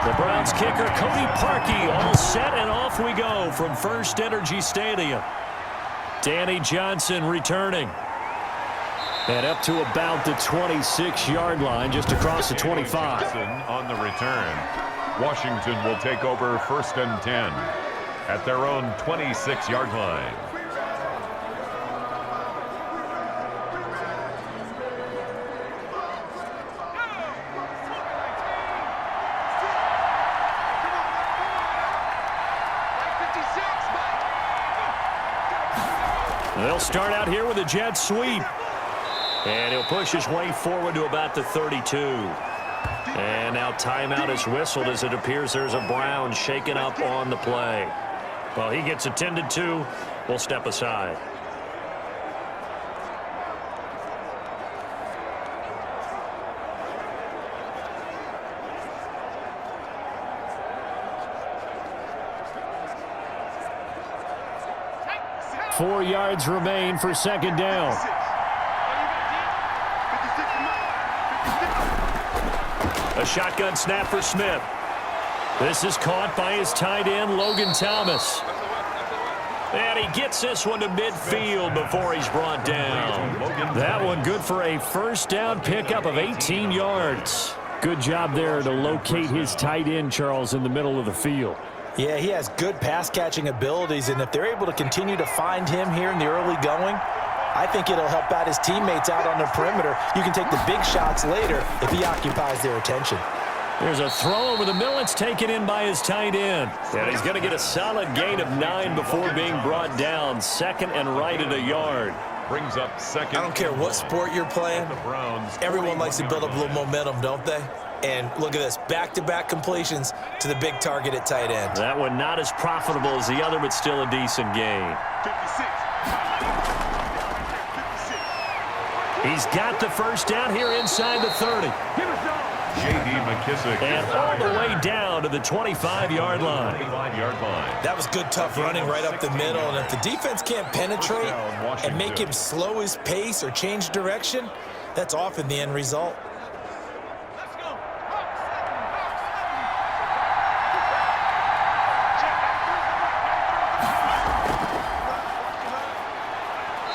The Browns kicker, Cody Parkey, all set, and off we go from First Energy Stadium. Danny Johnson returning. And up to about the 26-yard line, just across the 25. On the return, Washington will take over 1st and 10 at their own 26-yard line. They'll start out here with a jet sweep. And he'll push his way forward to about the 32. And now timeout is whistled as it appears there's a Brown shaken up on the play. Well, he gets attended to. We'll step aside. Four yards remain for second down. A shotgun snap for Smith. This is caught by his tight end, Logan Thomas. And he gets this one to midfield before he's brought down. That one good for a first down pickup of 18 yards. Good job there to locate his tight end, Charles, in the middle of the field. Yeah, he has good pass-catching abilities, and if they're able to continue to find him here in the early going, I think it'll help out his teammates out on the perimeter. You can take the big shots later if he occupies their attention. There's a throw over the middle. It's taken in by his tight end. And he's going to get a solid gain of 9 before being brought down. Second and right at a yard. Brings up second. I don't care what sport you're playing. Everyone likes to build up a little momentum, don't they? And look at this, back-to-back completions to the big target at tight end. That one not as profitable as the other, but still a decent gain. 56. He's got the first down here inside the 30. J.D. McKissick. And all the way down to the 25-yard line. 25-yard line. That was good, tough running right up the middle. And if the defense can't penetrate and make him slow his pace or change direction, that's often the end result.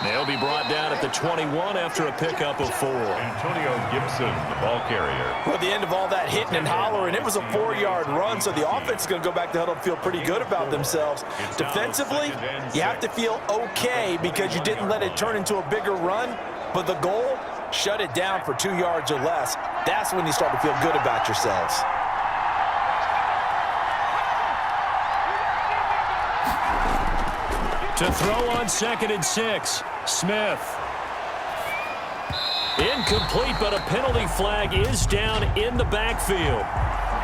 They'll be brought down at the 21 after a pickup of 4. Antonio Gibson, the ball carrier. Well, at the end of all that hitting and hollering, it was a 4-yard run, so the offense is going to go back to huddle and feel pretty good about themselves. Defensively, you have to feel okay because you didn't let it turn into a bigger run, but the goal, shut it down for 2 yards or less. That's when you start to feel good about yourselves. To throw on 2nd and 6, Smith. Incomplete, but a penalty flag is down in the backfield.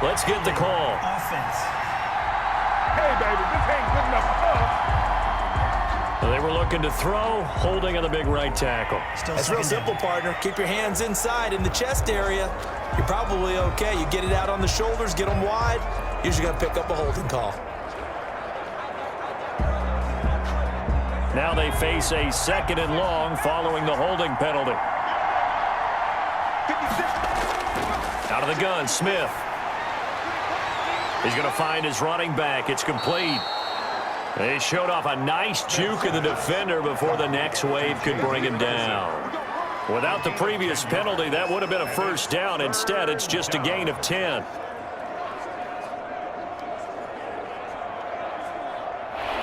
Let's get the call. Offense. Hey, baby, this ain't good enough. They were looking to throw, holding on the big right tackle. That's real simple, partner. Keep your hands inside in the chest area. You're probably okay. You get it out on the shoulders, get them wide. Usually going to pick up a holding call. Now they face a 2nd and long following the holding penalty. Out of the gun, Smith. He's going to find his running back. It's complete. They showed off a nice juke of the defender before the next wave could bring him down. Without the previous penalty, that would have been a first down. Instead, it's just a gain of 10.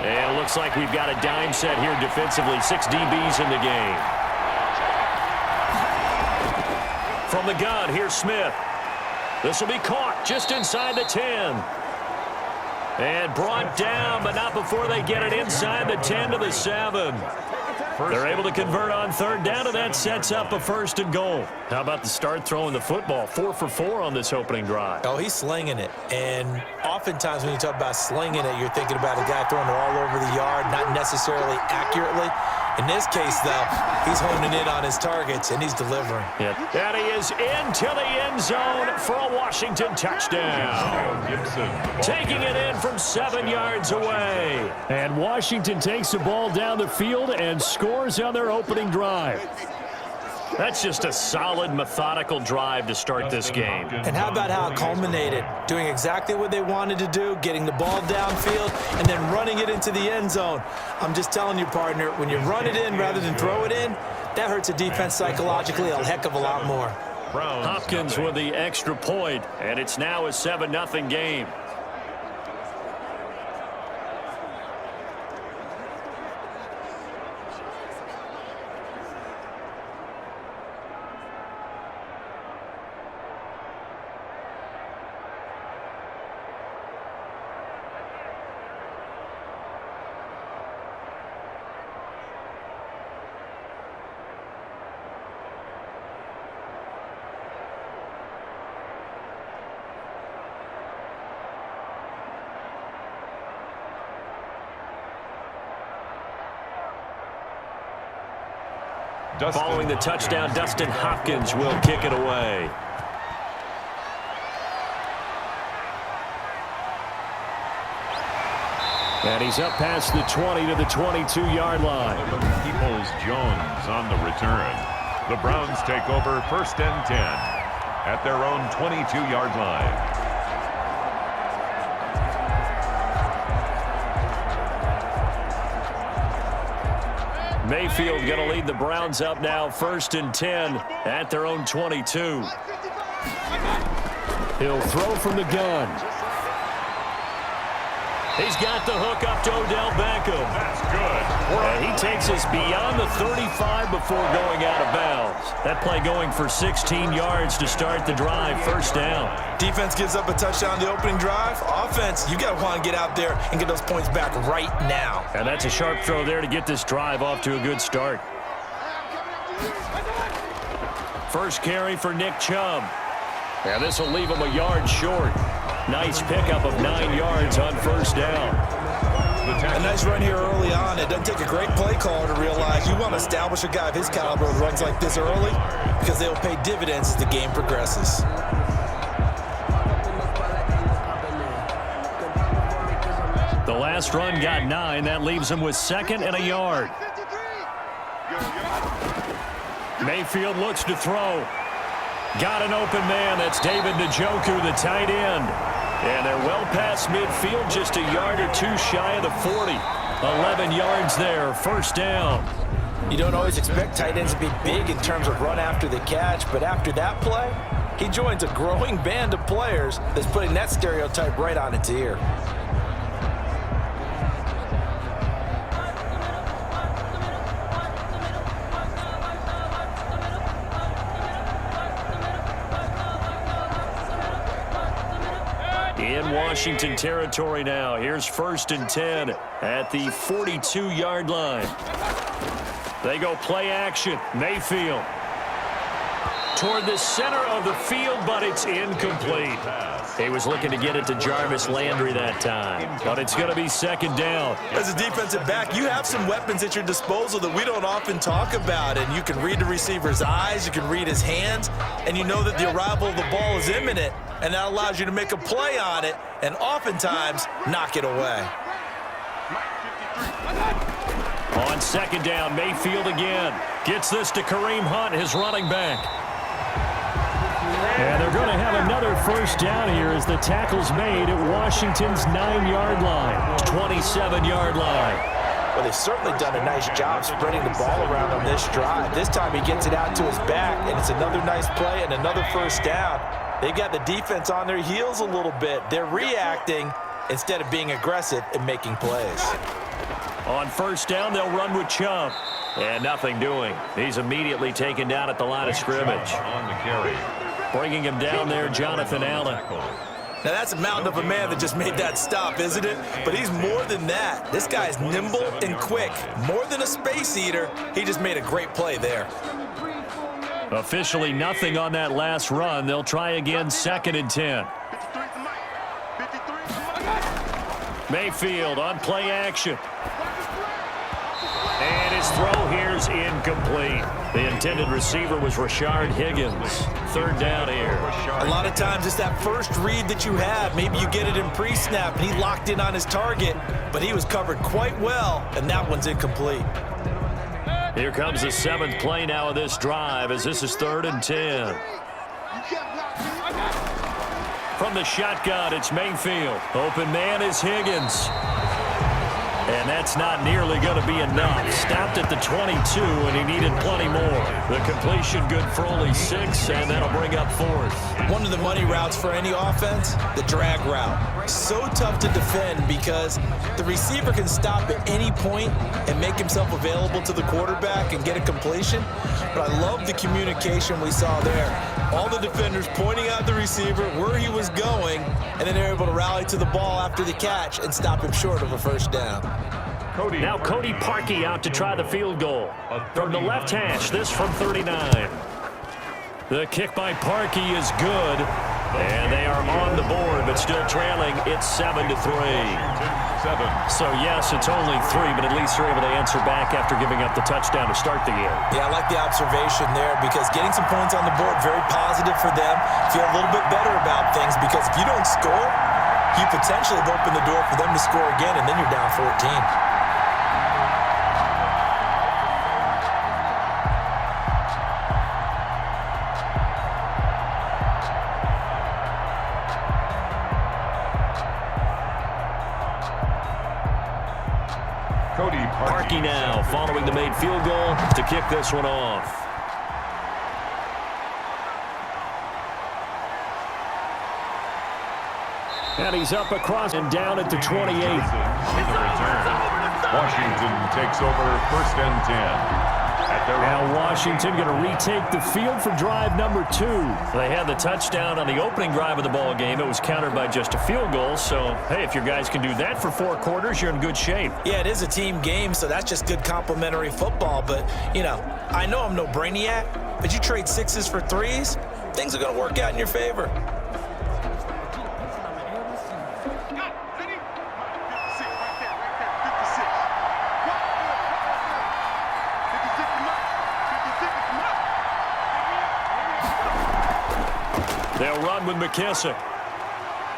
And it looks like we've got a dime set here defensively. 6 DBs in the game. From the gun, here's Smith. This will be caught just inside the 10. And brought down, but not before they get it inside the 10 to the 7. They're able to convert on 3rd down, and that sets up a 1st and goal. How about the start throwing the football? 4 for 4 on this opening drive. Oh, he's slinging it. And oftentimes when you talk about slinging it, you're thinking about a guy throwing it all over the yard, not necessarily accurately. In this case, though, he's honing in on his targets, and he's delivering. Yep. And he is into the end zone for a Washington touchdown. Gibson, Taking it in from 7 yards away. And Washington takes the ball down the field and scores on their opening drive. That's just a solid, methodical drive to start this game. And how about how it culminated? Doing exactly what they wanted to do, getting the ball downfield, and then running it into the end zone. I'm just telling you, partner, when you run it in rather than throw it in, that hurts a defense psychologically a heck of a lot more. Hopkins with the extra point, and it's now a 7-0 game. Following the touchdown, Dustin Hopkins will kick it away. And he's up past the 20 to the 22-yard line. Peoples-Jones on the return. The Browns take over 1st and 10 at their own 22-yard line. Mayfield going to lead the Browns up now, 1st and 10 at their own 22. He'll throw from the gun. He's got the hook up to Odell Beckham. That's good. And he takes us beyond the 35 before going out of bounds. That play going for 16 yards to start the drive, 1st down. Defense gives up a touchdown the opening drive. Offense, you got to want to get out there and get those points back right now. And that's a sharp throw there to get this drive off to a good start. First carry for Nick Chubb. And this will leave him a yard short. Nice pickup of 9 yards on 1st down. A nice run here early on. It doesn't take a great play caller to realize you want to establish a guy of his caliber who runs like this early because they'll pay dividends as the game progresses. The last run got 9. That leaves him with 2nd and a yard. Mayfield looks to throw. Got an open man. That's David Njoku, the tight end. And they're well past midfield, just a yard or two shy of the 40. 11 yards there, 1st down. You don't always expect tight ends to be big in terms of run after the catch, but after that play, he joins a growing band of players that's putting that stereotype right on its ear. In Washington territory now. Here's 1st and 10 at the 42-yard line. They go play action. Mayfield toward the center of the field, but it's incomplete. He was looking to get it to Jarvis Landry that time, but it's going to be 2nd down. As a defensive back, you have some weapons at your disposal that we don't often talk about, and you can read the receiver's eyes, you can read his hands, and you know that the arrival of the ball is imminent, and that allows you to make a play on it and oftentimes knock it away. On 2nd down, Mayfield again. Gets this to Kareem Hunt, his running back. And they're going to have another 1st down here as the tackle's made at Washington's 9-yard line, 27-yard line. Well, they've certainly done a nice job spreading the ball around on this drive. This time he gets it out to his back, and it's another nice play and another 1st down. They've got the defense on their heels a little bit. They're reacting instead of being aggressive and making plays. On 1st down, they'll run with Chubb. And nothing doing. He's immediately taken down at the line of scrimmage. On the carry. Bringing him down there, Jonathan Allen. Now, that's a mountain of a man that just made that stop, isn't it? But he's more than that. This guy's nimble and quick. More than a space eater, he just made a great play there. Officially nothing on that last run. They'll try again, 2nd and 10. Mayfield on play action. And his throw here's incomplete. The intended receiver was Rashard Higgins. 3rd down here. A lot of times it's that first read that you have. Maybe you get it in pre-snap and he locked in on his target, but he was covered quite well, and that one's incomplete. Here comes the 7th play now of this drive as this is 3rd and 10. From the shotgun, it's Mayfield. Open man is Higgins. And that's not nearly going to be enough. Stopped at the 22, and he needed plenty more. The completion good for only 6, and that'll bring up 4th. One of the money routes for any offense, the drag route. So tough to defend because the receiver can stop at any point and make himself available to the quarterback and get a completion. But I love the communication we saw there. All the defenders pointing out the receiver, where he was going, and then they're able to rally to the ball after the catch and stop him short of a first down. Now Cody Parkey out to try the field goal. From the left hash, this from 39. The kick by Parkey is good. And they are on the board, but still trailing. It's 7-3. So, yes, it's only 3, but at least they're able to answer back after giving up the touchdown to start the game. Yeah, I like the observation there because getting some points on the board, very positive for them. Feel a little bit better about things because if you don't score, you potentially have opened the door for them to score again, and then you're down 14. Parkey now following the made field goal to kick this one off. And he's up across and down at the 28. In the return, Washington takes over 1st and 10. Now Washington going to retake the field for drive number 2. They had the touchdown on the opening drive of the ball game. It was countered by just a field goal. So, hey, if your guys can do that for 4 quarters, you're in good shape. Yeah, it is a team game, so that's just good complimentary football. But, you know, I know I'm no brainiac, but you trade 6s for 3s, things are going to work out in your favor. They'll run with McKissick.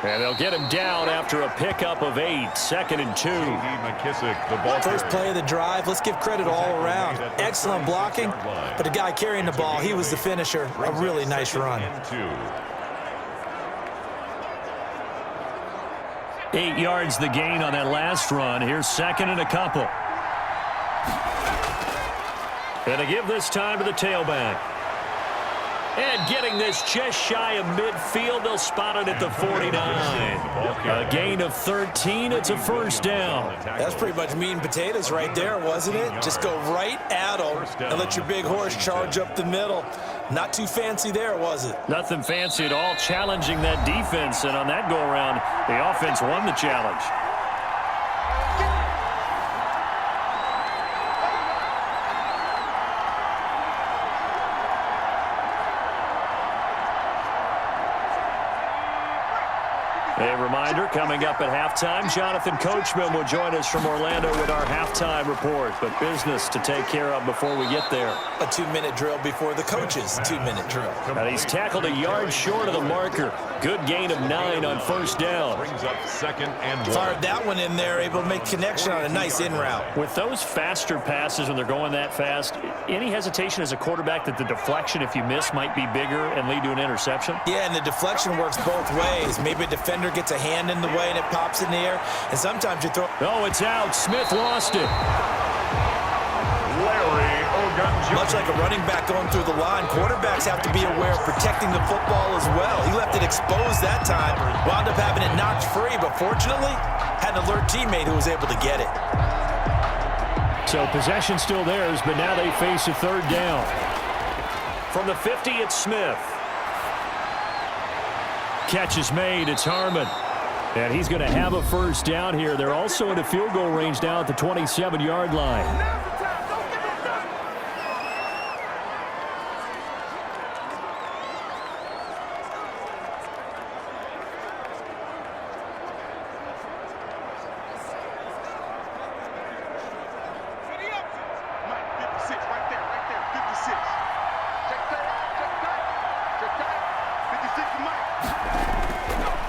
And they'll get him down after a pickup of 8, 2nd and 2. McKissick, the ball First play of the drive, let's give credit all around. Excellent blocking, but the guy carrying the ball, he was the finisher. A really nice run. 8 yards the gain on that last run. Here's 2nd and a couple. And to give this time to the tailback. And getting this just shy of midfield, they'll spot it at the 49. A gain of 13, it's a first down. That's pretty much meat and potatoes right there, wasn't it? Just go right at them and let your big horse charge up the middle. Not too fancy there, was it? Nothing fancy at all, challenging that defense. And on that go-around, the offense won the challenge. A reminder, coming up at halftime, Jonathan Coachman will join us from Orlando with our halftime report. But business to take care of before we get there. A 2-minute drill before the coach's 2-minute drill. And he's tackled a yard short of the marker. Good gain of 9 on first down. Brings up 2nd and 1. Fired that one in there, able to make connection on a nice in route. With those faster passes when they're going that fast, any hesitation as a quarterback that the deflection, if you miss, might be bigger and lead to an interception? Yeah, and the deflection works both ways. Maybe a defender gets a hand in the way and it pops in the air, and sometimes you throw. Oh, it's out. Smith lost it. Much like a running back going through the line, quarterbacks have to be aware of protecting the football as well. He left it exposed that time, wound up having it knocked free, but fortunately, had an alert teammate who was able to get it. So possession still theirs, but now they face a third down. From the 50, it's Smith. Catch is made. It's Harmon. And he's going to have a first down here. They're also in a field goal range now at the 27-yard line.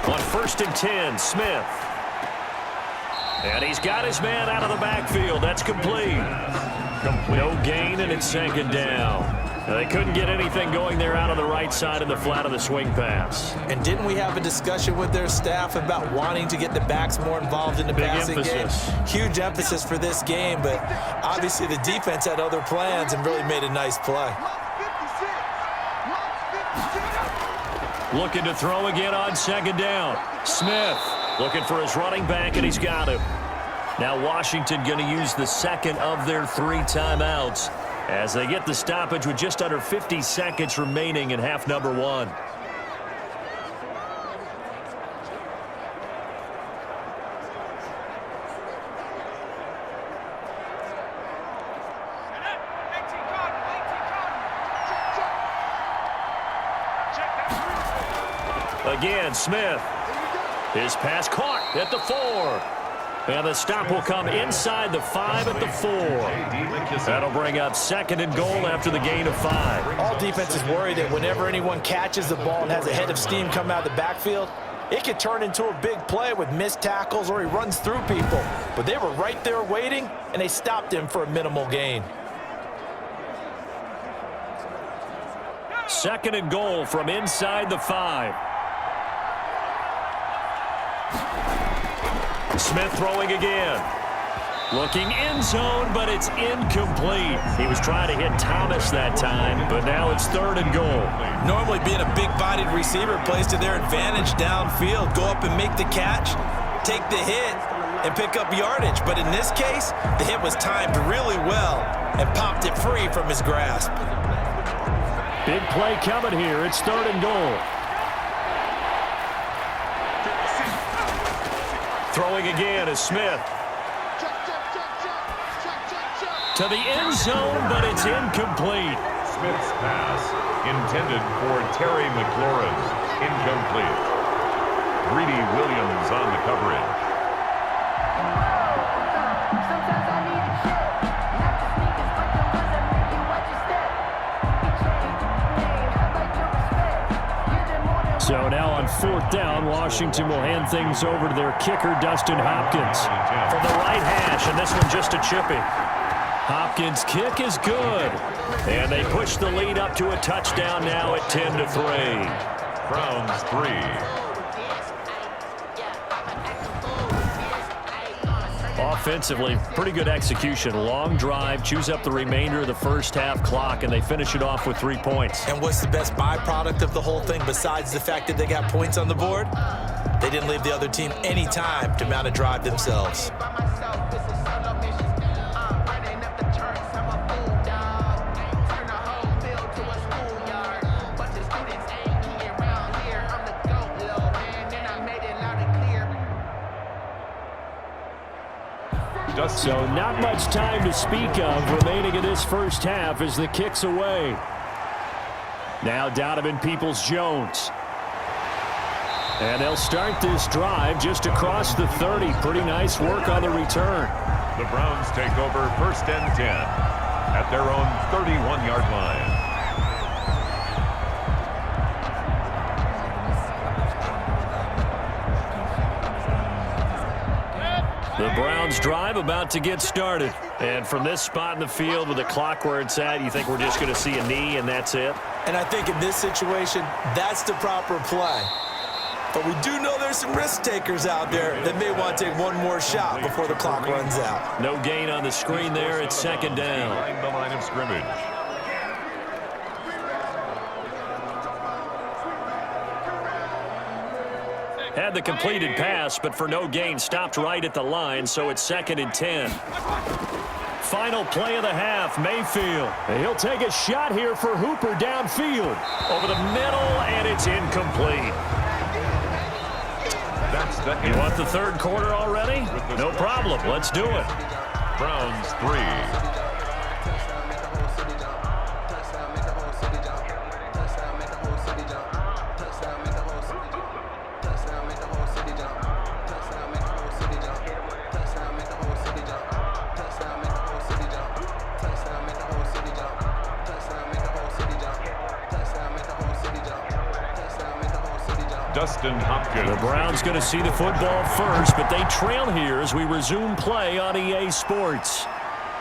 On 1st and 10, Smith. And he's got his man out of the backfield. That's complete. complete. No gain, and it's second down. Now, they couldn't get anything going there out on the right side of the flat of the swing pass. And didn't we have a discussion with their staff about wanting to get the backs more involved in the passing game? Huge emphasis for this game, but obviously the defense had other plans and really made a nice play. Looking to throw again on second down. Smith looking for his running back, and he's got him. Now Washington going to use the second of their 3 timeouts as they get the stoppage with just under 50 seconds remaining in half number 1. Again, Smith. His pass caught at the 4. And the stop will come inside the 5 at the 4. That'll bring up second and goal after the gain of 5. All defenses worry that whenever anyone catches the ball and has a head of steam come out of the backfield, it could turn into a big play with missed tackles or he runs through people. But they were right there waiting, and they stopped him for a minimal gain. Second and goal from inside the 5. Smith throwing again. Looking end zone, but it's incomplete. He was trying to hit Thomas that time, but now it's third and goal. Normally being a big-bodied receiver plays to their advantage downfield. Go up and make the catch, take the hit, and pick up yardage. But in this case, the hit was timed really well and popped it free from his grasp. Big play coming here. It's third and goal. Throwing again is Smith. To the end zone, but it's incomplete. Smith's pass intended for Terry McLaurin. Incomplete. Greedy Williams on the coverage. So now on fourth down, Washington will hand things over to their kicker, Dustin Hopkins, from the right hash, and this one just a chipping. Hopkins' kick is good, and they push the lead up to a touchdown now at 10-3. Browns 3. Offensively, pretty good execution. Long drive, chews up the remainder of the first half clock, and they finish it off with 3 points. And what's the best byproduct of the whole thing besides the fact that they got points on the board? They didn't leave the other team any time to mount a drive themselves. So not much time to speak of remaining in this first half as the kick's away. Now Donovan Peoples-Jones. And they'll start this drive just across the 30. Pretty nice work on the return. The Browns take over first and 10 at their own 31-yard line. The Browns drive about to get started. And from this spot in the field with the clock where it's at, you think we're just going to see a knee and that's it? And I think in this situation, that's the proper play. But we do know there's some risk takers out there that may want to take one more shot before the clock runs out. No gain on the screen there. It's second down. Behind the line of scrimmage. Had the completed pass, but for no gain, stopped right at the line, so it's second and 10. Final play of the half, Mayfield. He'll take a shot here for Hooper downfield. Over the middle, and it's incomplete. That's the You want the third quarter already? No problem. Let's do it. Browns 3. Dustin Hopkins. The Browns going to see the football first, but they trail here as we resume play on EA Sports.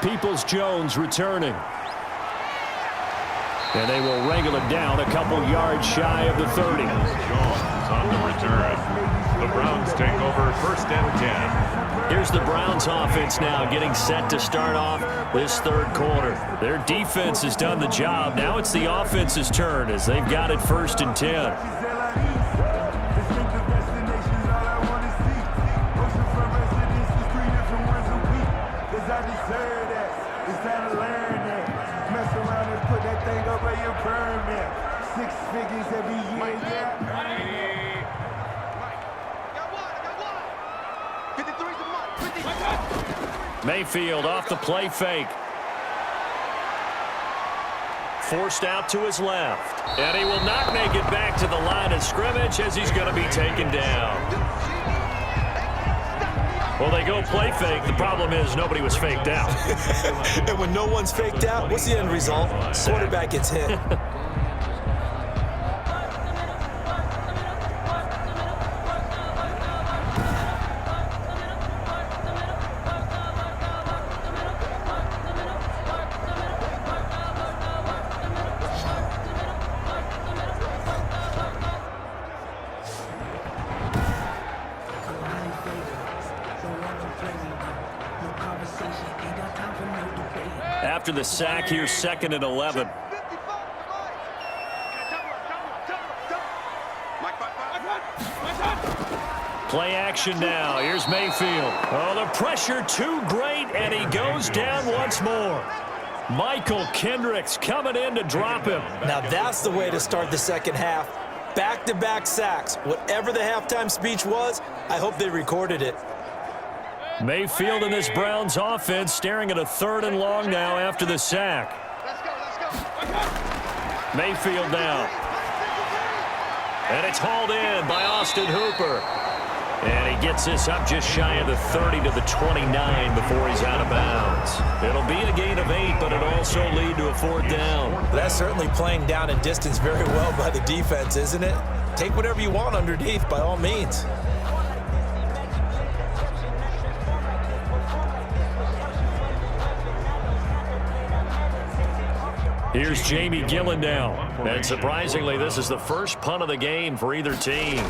Peoples-Jones returning. And they will wrangle it down a couple yards shy of the 30. Jones on the return. The Browns take over 1st and 10. Here's the Browns offense now getting set to start off this third quarter. Their defense has done the job. Now it's the offense's turn as they've got it 1st and 10. Mayfield off the play fake. Forced out to his left. And he will not make it back to the line of scrimmage as he's going to be taken down. Well, they go play fake. The problem is nobody was faked out. And when no one's faked out, what's the end result? Quarterback gets hit. After the sack, here's 2nd and 11. Play action now. Here's Mayfield. Oh, the pressure too great, and he goes down once more. Michael Kendricks coming in to drop him. Now that's the way to start the second half. Back-to-back sacks. Whatever the halftime speech was, I hope they recorded it. Mayfield and this Browns offense staring at a 3rd and long now after the sack. Mayfield now. And it's hauled in by Austin Hooper. And he gets this up just shy of the 30 to the 29 before he's out of bounds. It'll be a gain of 8, but it'll also lead to a 4th down. That's certainly playing down and distance very well by the defense, isn't it? Take whatever you want underneath, by all means. Here's Jamie Gillen now. And surprisingly, this is the first punt of the game for either team.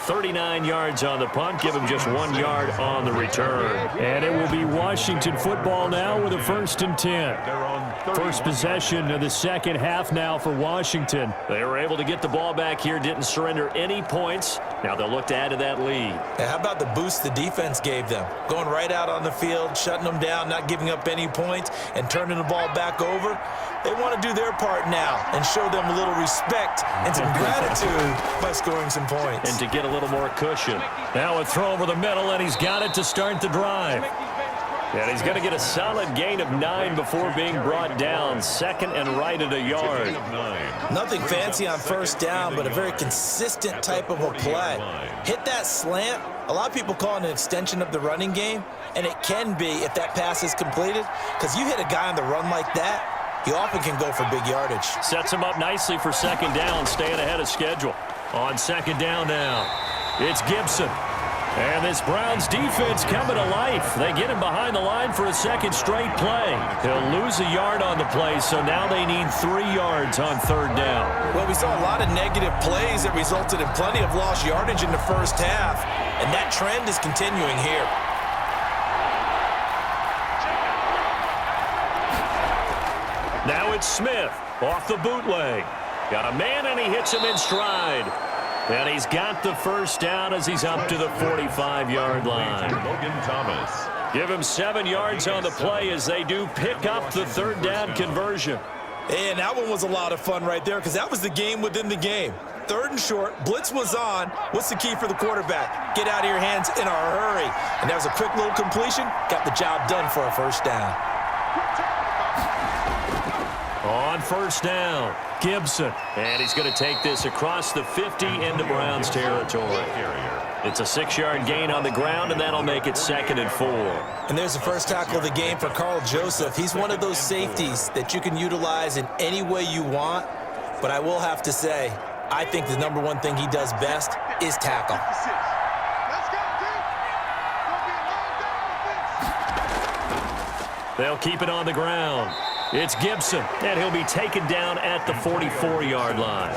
.39 yards on the punt. Give him just 1 yard on the return. And it will be Washington football now with a 1st and 10. First possession of the second half now for Washington. They were able to get the ball back here, didn't surrender any points. Now they'll look to add to that lead. How about the boost the defense gave them? Going right out on the field, shutting them down, not giving up any points, and turning the ball back over. They want to do their part now and show them a little respect and some gratitude by scoring some points. And to get a little more cushion. Now a throw over the middle, and he's got it to start the drive. And he's going to get a solid gain of 9 before being brought down. 2nd and right at a yard. Nothing fancy on 1st down, but a very consistent type of a play. Hit that slant. A lot of people call it an extension of the running game, and it can be if that pass is completed, because you hit a guy on the run like that, he often can go for big yardage. Sets him up nicely for 2nd down, staying ahead of schedule. On 2nd down now, it's Gibson. And this Browns defense coming to life. They get him behind the line for a 2nd straight play. He'll lose a yard on the play, so now they need 3 yards on 3rd down. Well, we saw a lot of negative plays that resulted in plenty of lost yardage in the first half, and that trend is continuing here. Now it's Smith off the bootleg. Got a man, and he hits him in stride. And he's got the 1st down as he's up to the 45-yard line. Logan Thomas. Give him 7 yards on the play as they do pick up the 3rd down conversion. And that one was a lot of fun right there because that was the game within the game. 3rd and short, blitz was on. What's the key for the quarterback? Get out of your hands in a hurry. And that was a quick little completion. Got the job done for a 1st down. On 1st down, Gibson. And he's going to take this across the 50 into Browns territory. It's a 6-yard gain on the ground, and that'll make it 2nd and 4. And there's the first tackle of the game for Carl Joseph. He's one of those safeties that you can utilize in any way you want. But I will have to say, I think the number one thing he does best is tackle. They'll keep it on the ground. It's Gibson, and he'll be taken down at the 44-yard line.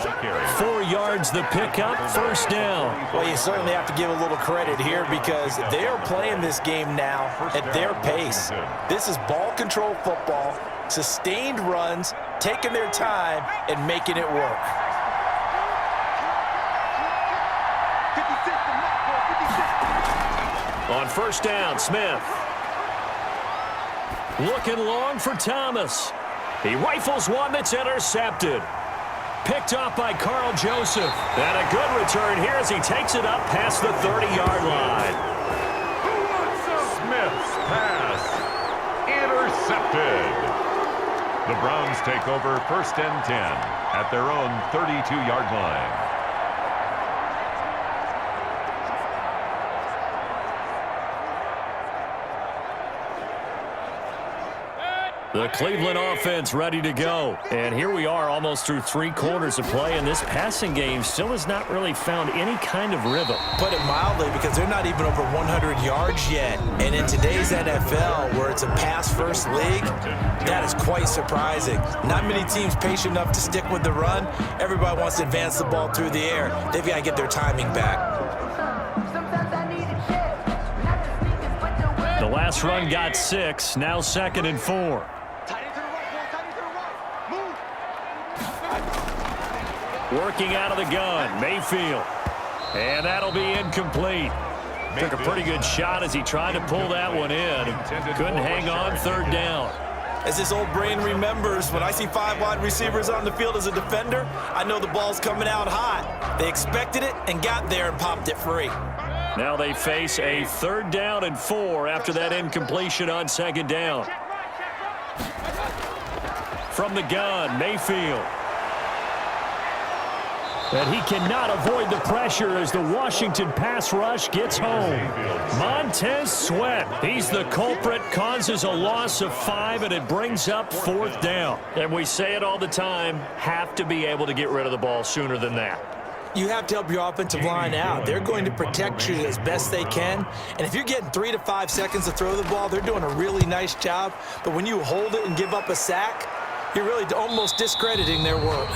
4 yards the pickup, first down. Well, you certainly have to give a little credit here because they are playing this game now at their pace. This is ball control football, sustained runs, taking their time, and making it work. On first down, Smith. Looking long for Thomas. He rifles one that's intercepted. Picked off by Carl Joseph. And a good return here as he takes it up past the 30-yard line. Smith's pass intercepted. The Browns take over first and 10 at their own 32-yard line. The Cleveland offense ready to go. And here we are almost through 3 quarters of play, and this passing game still has not really found any kind of rhythm. Put it mildly, because they're not even over 100 yards yet. And in today's NFL, where it's a pass-first league, that is quite surprising. Not many teams patient enough to stick with the run. Everybody wants to advance the ball through the air. They've got to get their timing back. The last run got 6, now 2nd and 4. Working out of the gun, Mayfield. And that'll be incomplete. Took a pretty good shot as he tried to pull that one in. Couldn't hang on, 3rd down. As this old brain remembers, when I see 5 wide receivers on the field as a defender, I know the ball's coming out hot. They expected it and got there and popped it free. Now they face a 3rd down and 4 after that incompletion on 2nd down. From the gun, Mayfield. And he cannot avoid the pressure as the Washington pass rush gets home. Montez Sweat, he's the culprit, causes a loss of 5, and it brings up 4th down. And we say it all the time, have to be able to get rid of the ball sooner than that. You have to help your offensive line out. They're going to protect you as best they can. And if you're getting 3 to 5 seconds to throw the ball, they're doing a really nice job. But when you hold it and give up a sack, you're really almost discrediting their work.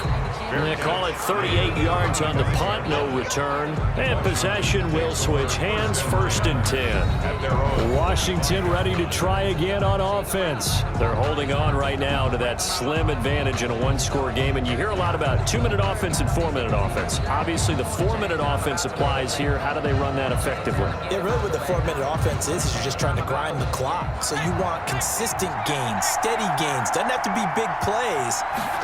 They call it 38 yards on the punt, no return. And possession will switch hands, 1st and 10. Washington ready to try again on offense. They're holding on right now to that slim advantage in a 1-score game. And you hear a lot about 2-minute offense and 4-minute offense. Obviously, the 4-minute offense applies here. How do they run that effectively? Yeah, really what the 4-minute offense is you're just trying to grind the clock. So you want consistent gains, steady gains. Doesn't have to be big plays,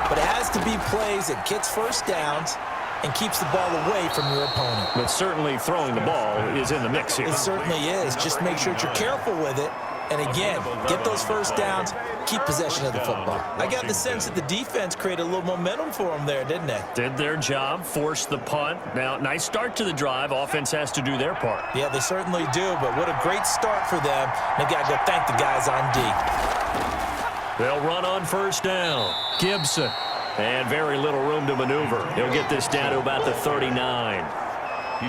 but it has to be plays that gets first downs and keeps the ball away from your opponent. But certainly throwing the ball is in the mix here. It certainly is. Just make sure that you're careful with it. And again, get those first downs, keep possession of the football. I got the sense that the defense created a little momentum for them there, didn't they? Did their job, forced the punt. Now, nice start to the drive. Offense has to do their part. Yeah, they certainly do, but what a great start for them. They've got to go thank the guys on D. They'll run on first down. Gibson. And very little room to maneuver. He'll get this down to about the 39.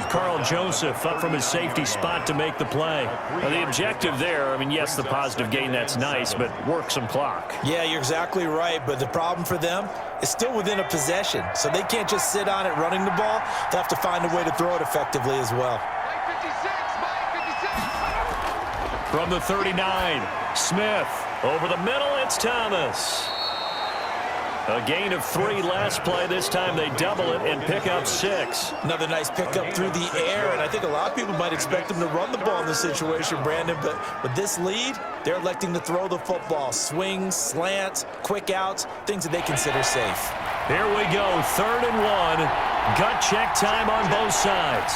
Carl Joseph up from his safety spot to make the play. Now, the objective there, I mean, yes, the positive gain, that's nice, but work some clock. Yeah, you're exactly right, but the problem for them is still within a possession, so they can't just sit on it running the ball. They'll have to find a way to throw it effectively as well. From the 39, Smith. Over the middle, it's Thomas. A gain of 3 last play. This time they double it and pick up 6. Another nice pickup through the air, and I think a lot of people might expect them to run the ball in this situation, Brandon, but with this lead, they're electing to throw the football. Swings, slants, quick outs, things that they consider safe. Here we go, 3rd and 1. Gut check time on both sides.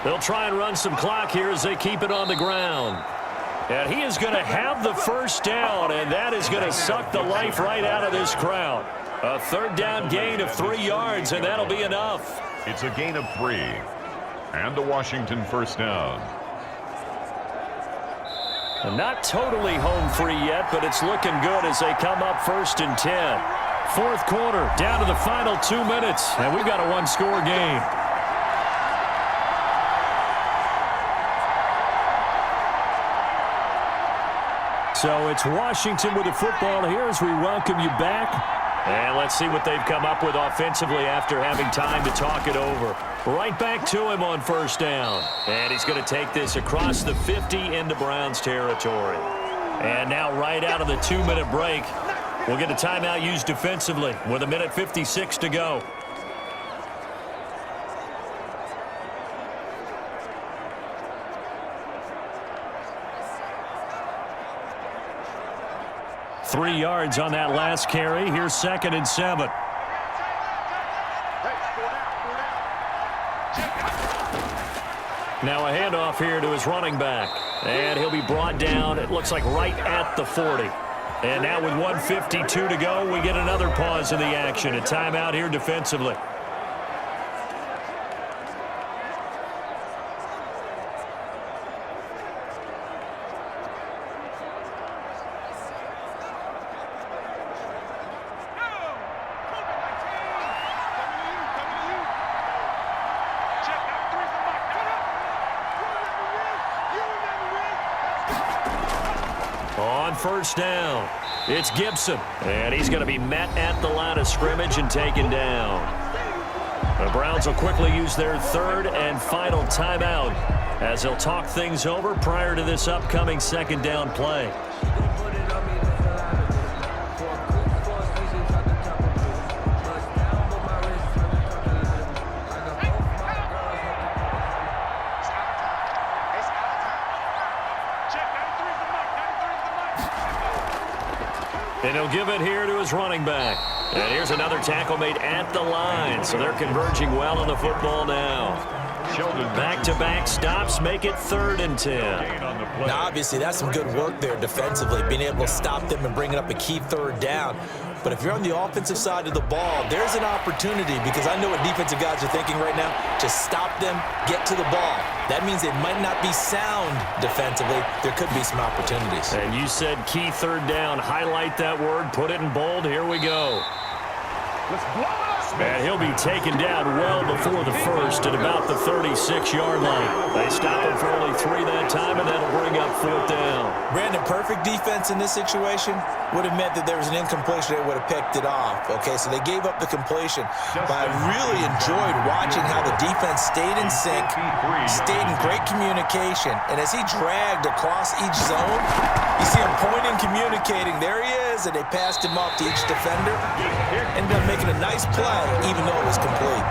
They'll try and run some clock here as they keep it on the ground. And he is going to have the first down, and that is going to suck the life right out of this crowd. A 3rd down gain of 3 yards, and that'll be enough. It's a gain of 3. And the Washington first down. And not totally home free yet, but it's looking good as they come up 1st and 10. Fourth quarter, down to the final 2 minutes, and we've got a one-score game. So it's Washington with the football here as we welcome you back. And let's see what they've come up with offensively after having time to talk it over. Right back to him on 1st down. And he's going to take this across the 50 into Browns territory. And now right out of the 2-minute break, we'll get a timeout used defensively with 1:56 to go. Three yards on that last carry. Here's 2nd and 7. Now a handoff here to his running back. And he'll be brought down, it looks like right at the 40. And now with 1:52 to go, we get another pause in the action. A timeout here defensively. On 1st down, it's Gibson. And he's going to be met at the line of scrimmage and taken down. The Browns will quickly use their 3rd and final timeout as they'll talk things over prior to this upcoming 2nd down play. And he'll give it here to his running back. And here's another tackle made at the line. So they're converging well on the football now. Back-to-back stops make it 3rd and 10. Now, obviously, that's some good work there defensively, being able to stop them and bringing up a key 3rd down. But if you're on the offensive side of the ball, there's an opportunity because I know what defensive guys are thinking right now. Just stop them, get to the ball. That means they might not be sound defensively. There could be some opportunities. And you said key 3rd down. Highlight that word. Put it in bold. Here we go. Let's blow it up. And he'll be taken down well before the 1st at about the 36-yard line. They stop him for only 3 that time, and that'll bring up 4th down. Brandon, perfect defense in this situation would have meant that there was an incompletion. They would have picked it off. Okay, so they gave up the completion. But I really enjoyed watching how the defense stayed in sync, stayed in great communication. And as he dragged across each zone, you see him pointing, communicating. There he is, and they passed him off to each defender. Ended up making a nice play, even though it was complete.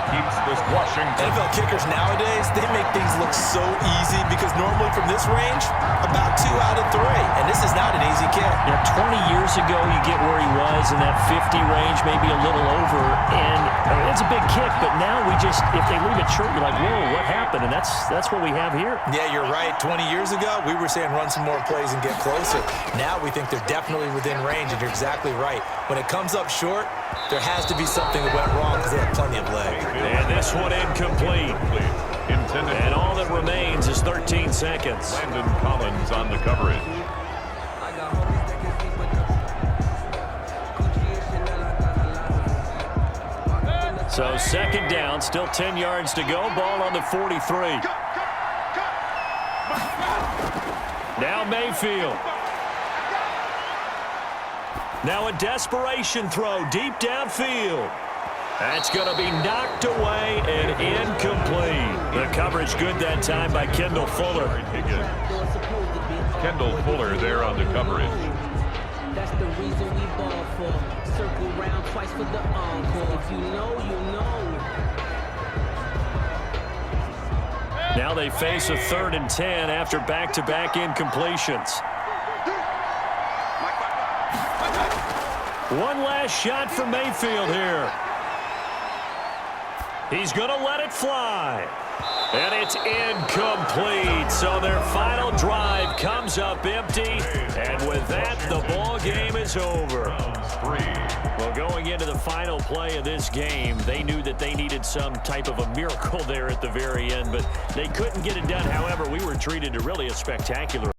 Keeps this Washington. NFL kickers nowadays, they make things look so easy because normally from this range, about 2 out of 3. And this is not an easy kick. Yeah, 20 years ago, you get where he was in that 50 range, maybe a little over. And it's a big kick, but now we just, if they leave it short, you're like, whoa, what happened? And that's what we have here. Yeah, you're right. 20 years ago, we were saying run some more plays and get closer. Now we think they're definitely within range, and you're exactly right. When it comes up short, there has to be something that went wrong because they have plenty of leg. And this one incomplete. And all that remains is 13 seconds. Landon Collins on the coverage. So 2nd down, still 10 yards to go. Ball on the 43. Now Mayfield. Now a desperation throw deep downfield. That's going to be knocked away and incomplete. The coverage good that time by Kendall Fuller. Kendall Fuller there on the coverage. That's the reason we ball for. Circle round twice for the encore. If you know, you know. Now they face a 3rd and 10 after back-to-back incompletions. One last shot for Mayfield here. He's going to let it fly. And it's incomplete. So their final drive comes up empty. And with that, the ball game is over. Well, going into the final play of this game, they knew that they needed some type of a miracle there at the very end, but they couldn't get it done. However, we were treated to really a spectacular